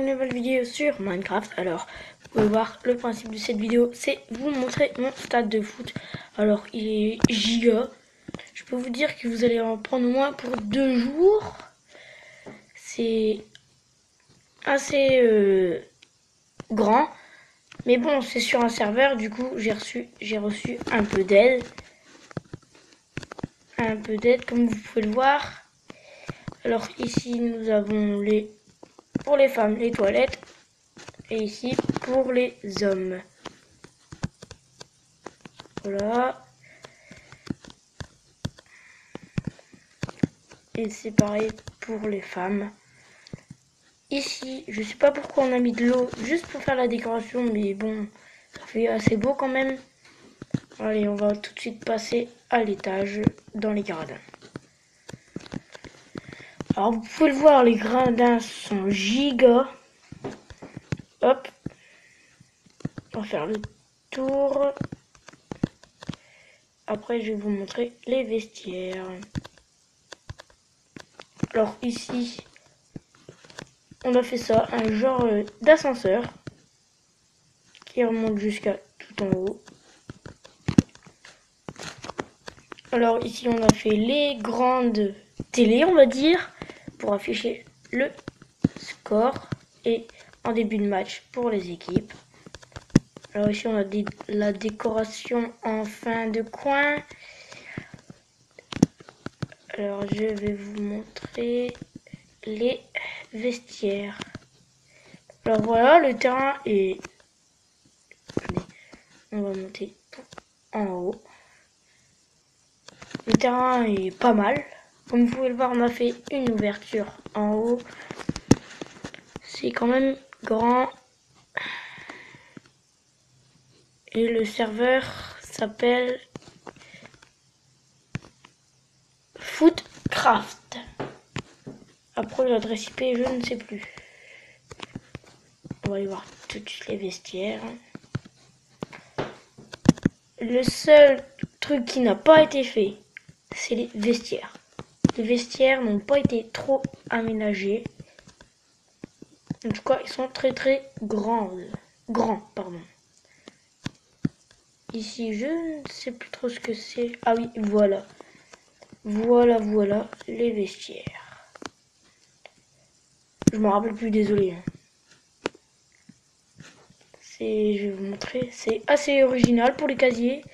une nouvelle vidéo sur Minecraft. Alors, vous pouvez voir le principe de cette vidéo, c'est vous montrer mon stade de foot. Alors, il est giga. Je peux vous dire que vous allez en prendre au moins pour 2 jours. C'est assez grand. Mais bon, c'est sur un serveur, du coup, j'ai reçu un peu d'aide. Un peu d'aide, comme vous pouvez le voir. Alors, ici, nous avons pour les femmes, les toilettes. Et ici, pour les hommes. Voilà. Et c'est pareil pour les femmes. Ici, je sais pas pourquoi on a mis de l'eau juste pour faire la décoration, mais bon, ça fait assez beau quand même. Allez, on va tout de suite passer à l'étage dans les gradins. Alors, vous pouvez le voir, les gradins sont giga. Hop. On va faire le tour. Après, je vais vous montrer les vestiaires. Alors ici, on a fait ça, un genre d'ascenseur qui remonte jusqu'à tout en haut. Alors ici, on a fait les grandes télés, on va dire, pour afficher le score et en début de match pour les équipes. Alors ici, on a la décoration en fin de coin. Alors je vais vous montrer les vestiaires. Alors voilà, le terrain est... On va monter en haut. Le terrain est pas mal. Comme vous pouvez le voir, on a fait une ouverture en haut. C'est quand même grand. Et le serveur s'appelle Footcraft. Après l'adresse IP, je ne sais plus. On va aller voir tout de suite les vestiaires. Le seul truc qui n'a pas été fait, c'est les vestiaires. Les vestiaires n'ont pas été trop aménagés. En tout cas, ils sont très grands, pardon. Ici, je ne sais plus trop ce que c'est. Ah oui, voilà. Voilà les vestiaires. Je m'en rappelle plus, désolé. Je vais vous montrer. C'est assez original pour les casiers.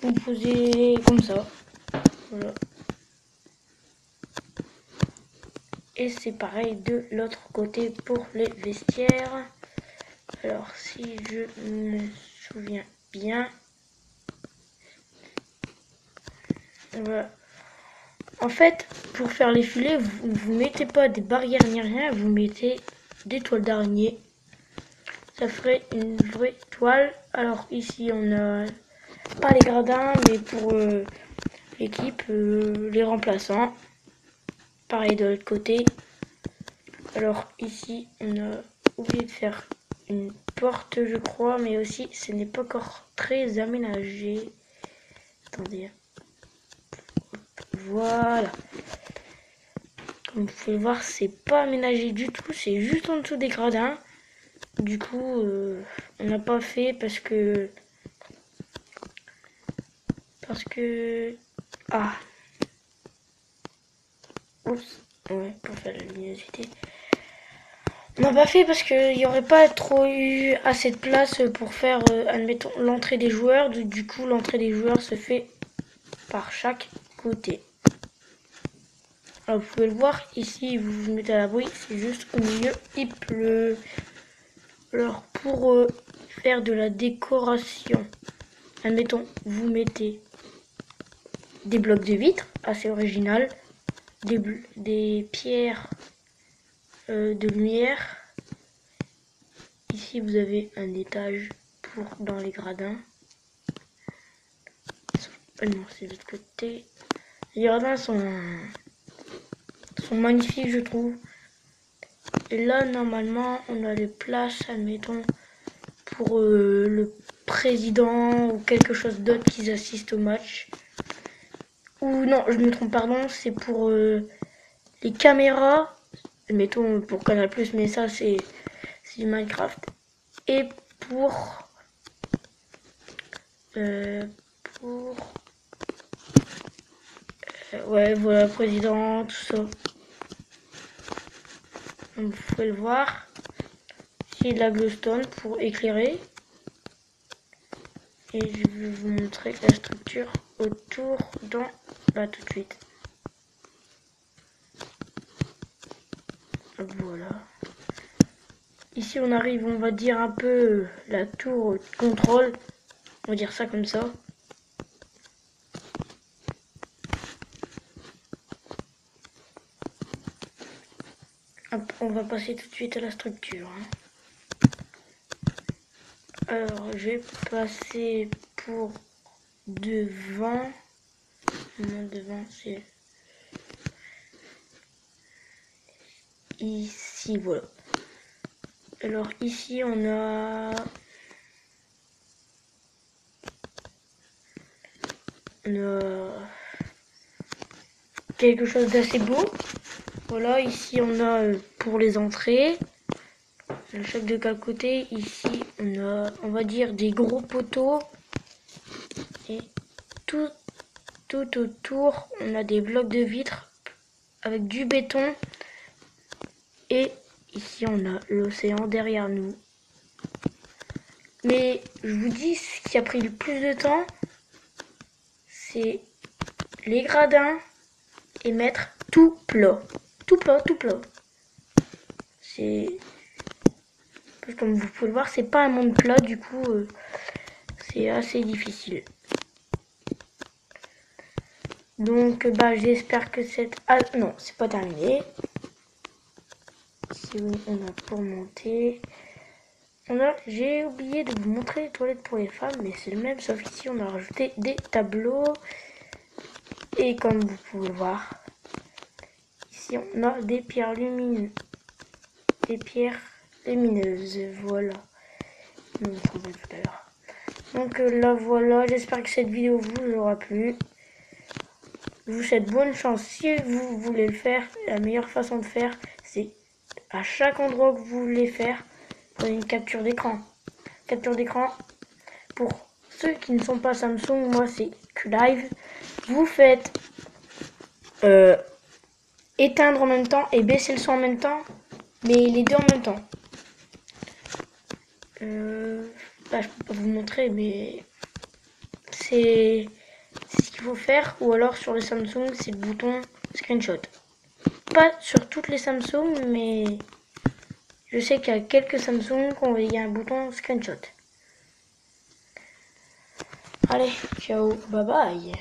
Vous posez comme ça. Voilà. Et c'est pareil de l'autre côté pour les vestiaires. Alors, si je me souviens bien. Voilà. En fait, pour faire les filets, vous mettez pas des barrières ni rien, vous mettez des toiles d'araignée. Ça ferait une vraie toile. Alors ici, on a pas les gradins, mais pour l'équipe, les remplaçants. Pareil de l'autre côté. Alors ici, on a oublié de faire une porte, je crois, mais aussi, ce n'est pas encore très aménagé. Attendez. Voilà. Comme vous pouvez le voir, c'est pas aménagé du tout, c'est juste en dessous des gradins. Du coup, on n'a pas fait parce que... Ah. Oups. Ouais, pour faire la luminosité. On n'a pas fait parce qu'il n'y aurait pas trop eu assez de place pour faire, admettons, l'entrée des joueurs. Du coup, l'entrée des joueurs se fait par chaque côté. Alors, vous pouvez le voir, ici, vous vous mettez à l'abri, c'est juste au milieu, il pleut. Alors, pour faire de la décoration, admettons, vous mettez des blocs de vitres, assez original, des pierres de lumière. Ici, vous avez un étage pour dans les gradins. Non, c'est de l'autre côté. Les gradins sont magnifiques, je trouve. Et là, normalement, on a les places, admettons, pour le président ou quelque chose d'autre qui assiste au match. Ou non, je me trompe, pardon, c'est pour les caméras, mettons pour Canal+, mais ça c'est c'est du Minecraft. Et pour ouais, voilà, président, tout ça. Donc, vous pouvez le voir. Ici, de la glowstone pour éclairer. Et je vais vous montrer la structure autour dans là tout de suite. Voilà. Ici, on arrive, on va dire un peu la tour de contrôle. On va dire ça comme ça. Hop, on va passer tout de suite à la structure. Alors, je vais passer pour devant. Non, devant, c'est ici, voilà. Alors, ici, on a quelque chose d'assez beau. Voilà, ici, on a pour les entrées. Le chaque de quel côté. Ici, on va dire, des gros poteaux. Et tout autour, on a des blocs de vitre avec du béton. Et ici, on a l'océan derrière nous. Mais je vous dis, ce qui a pris le plus de temps, c'est les gradins et mettre tout plat. Tout plat, tout plat. C'est... Comme vous pouvez le voir, c'est pas un monde plat, du coup, c'est assez difficile. Donc, bah, j'espère que cette... Ah, non, c'est pas terminé. Ici, on a pour monter. J'ai oublié de vous montrer les toilettes pour les femmes, mais c'est le même, sauf qu'ici, on a rajouté des tableaux. Et comme vous pouvez le voir, ici, on a des pierres lumineuses. Des pierres lumineuses, voilà. Je vous montrerai tout à l'heure. Donc là, voilà, j'espère que cette vidéo vous aura plu. Je vous souhaite bonne chance si vous voulez le faire. La meilleure façon de faire, c'est à chaque endroit que vous voulez faire, prenez une capture d'écran. Capture d'écran, pour ceux qui ne sont pas Samsung, moi c'est QLive. Vous faites éteindre en même temps et baisser le son en même temps, mais les deux en même temps. Là, je peux pas vous montrer, mais c'est ce qu'il faut faire. Ou alors sur les Samsung, c'est le bouton screenshot. Pas sur toutes les Samsung, mais je sais qu'il y a quelques Samsung où il y a un bouton screenshot. Allez, ciao, bye bye.